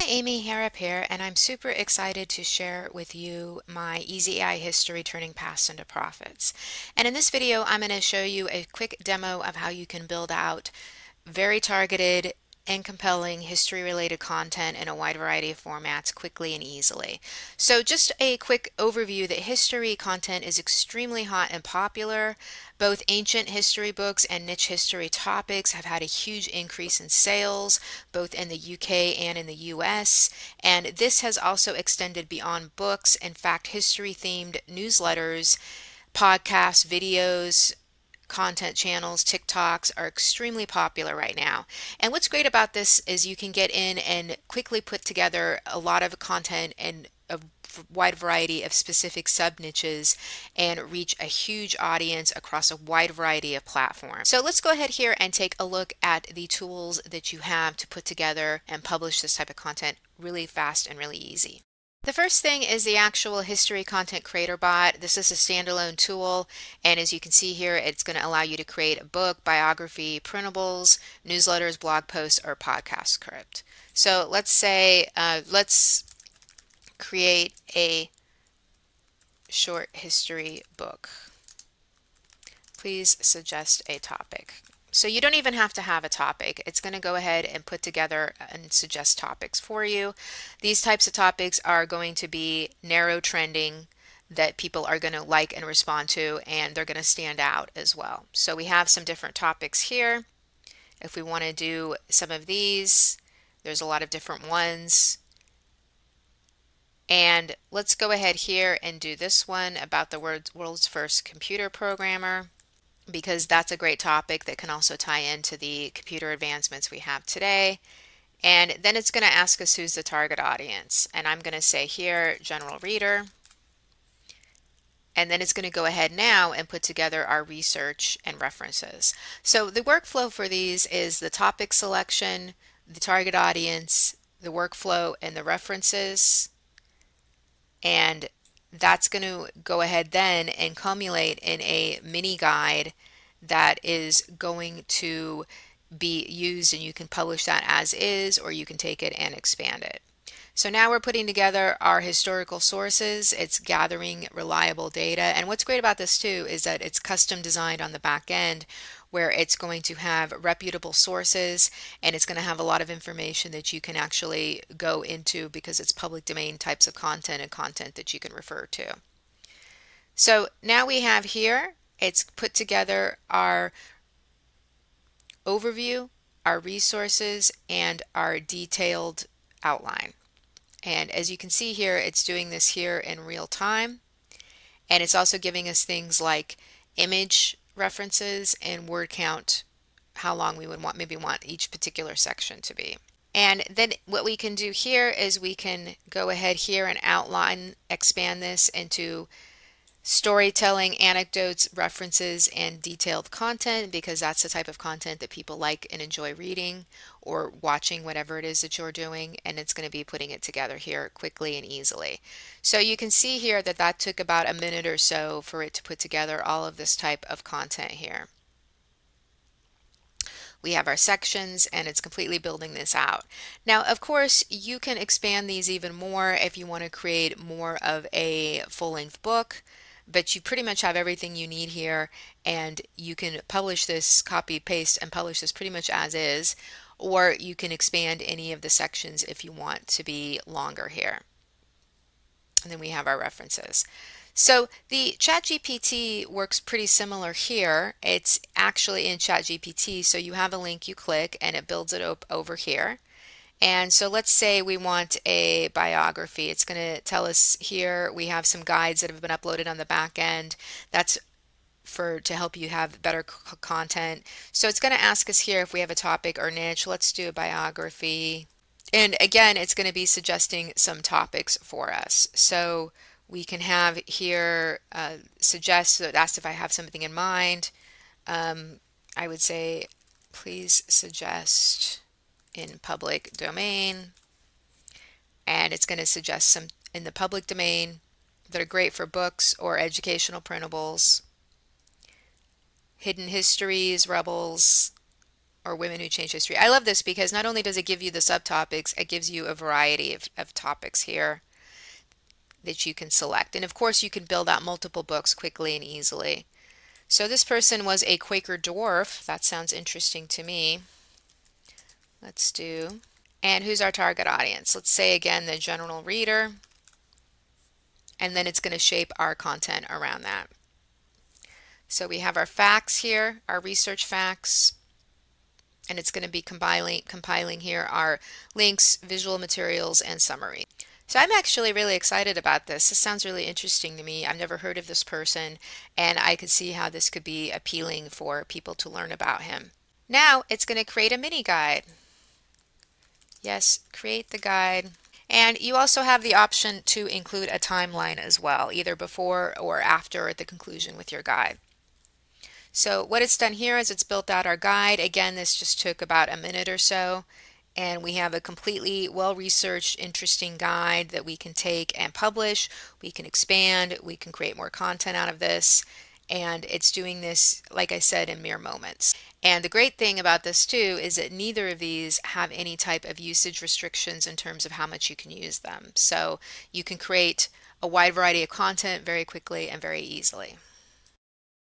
Amy Harrop here, and I'm super excited to share with you my Easy AI history turning past into profits. And in this video, I'm going to show you a quick demo of how you can build out very targeted and compelling history related content in a wide variety of formats quickly and easily. So just a quick overview that history content is extremely hot and popular. Both ancient history books and niche history topics have had a huge increase in sales, both in the UK and in the US. And this has also extended beyond books. In fact, history themed newsletters, podcasts, videos, content channels, TikToks are extremely popular right now. And what's great about this is you can get in and quickly put together a lot of content and a wide variety of specific sub niches and reach a huge audience across a wide variety of platforms. So let's go ahead here and take a look at the tools that you have to put together and publish this type of content really fast and really easy. The first thing is the actual history content creator bot. This is a standalone tool, and as you can see here, it's going to allow you to create a book, biography, printables, newsletters, blog posts, or podcast script. So let's say, let's create a short history book. Please suggest a topic. So you don't even have to have a topic. It's going to go ahead and put together and suggest topics for you. These types of topics are going to be narrow trending that people are going to like and respond to, and they're going to stand out as well. So we have some different topics here. If we want to do some of these, there's a lot of different ones. And let's go ahead here and do this one about the world's first computer programmer, because that's a great topic that can also tie into the computer advancements we have today. And then it's going to ask us who's the target audience. And I'm going to say here, general reader. And then it's going to go ahead now and put together our research and references. So the workflow for these is the topic selection, the target audience, the workflow, and the references. And that's going to go ahead then and culminate in a mini guide that is going to be used, and you can publish that as is, or you can take it and expand it. So now we're putting together our historical sources. It's gathering reliable data. And what's great about this too is that it's custom designed on the back end, where it's going to have reputable sources, and it's going to have a lot of information that you can actually go into because it's public domain types of content and content that you can refer to. So now we have here, it's put together our overview, our resources, and our detailed outline. And as you can see here, it's doing this here in real time. And it's also giving us things like image references and word count, how long we would maybe want each particular section to be. And then what we can do here is we can go ahead here and outline, expand this into storytelling, anecdotes, references, and detailed content, because that's the type of content that people like and enjoy reading or watching, whatever it is that you're doing. And it's going to be putting it together here quickly and easily. So you can see here that that took about a minute or so for it to put together all of this type of content here. We have our sections, and it's completely building this out. Now, of course, you can expand these even more if you want to create more of a full-length book, but you pretty much have everything you need here, and you can publish this, copy, paste, and publish this pretty much as is, or you can expand any of the sections if you want to be longer here. And then we have our references. So the ChatGPT works pretty similar here. It's actually in ChatGPT, so you have a link you click and it builds it up over here. And so let's say we want a biography. It's going to tell us here we have some guides that have been uploaded on the back end. That's to help you have better content. So it's going to ask us here if we have a topic or niche. Let's do a biography. And again, it's going to be suggesting some topics for us. So we can have here suggest, so it asks if I have something in mind. I would say, please suggest in public domain, and it's going to suggest some in the public domain that are great for books or educational printables, hidden histories, rebels, or women who change history. I love this because not only does it give you the subtopics, it gives you a variety of topics here that you can select. And of course, you can build out multiple books quickly and easily. So this person was a Quaker dwarf. That sounds interesting to me. Let's do. And who's our target audience? Let's say again the general reader. And then it's going to shape our content around that. So we have our facts here, our research facts, and it's going to be compiling here our links, visual materials, and summary. So I'm actually really excited about this. This sounds really interesting to me. I've never heard of this person, and I could see how this could be appealing for people to learn about him. Now it's going to create a mini guide. Yes, create the guide. And you also have the option to include a timeline as well, either before or after or at the conclusion with your guide. So what it's done here is it's built out our guide. Again, this just took about a minute or so, and we have a completely well-researched, interesting guide that we can take and publish. We can expand, we can create more content out of this, and it's doing this, like I said, in mere moments. And the great thing about this too is that neither of these have any type of usage restrictions in terms of how much you can use them. So you can create a wide variety of content very quickly and very easily.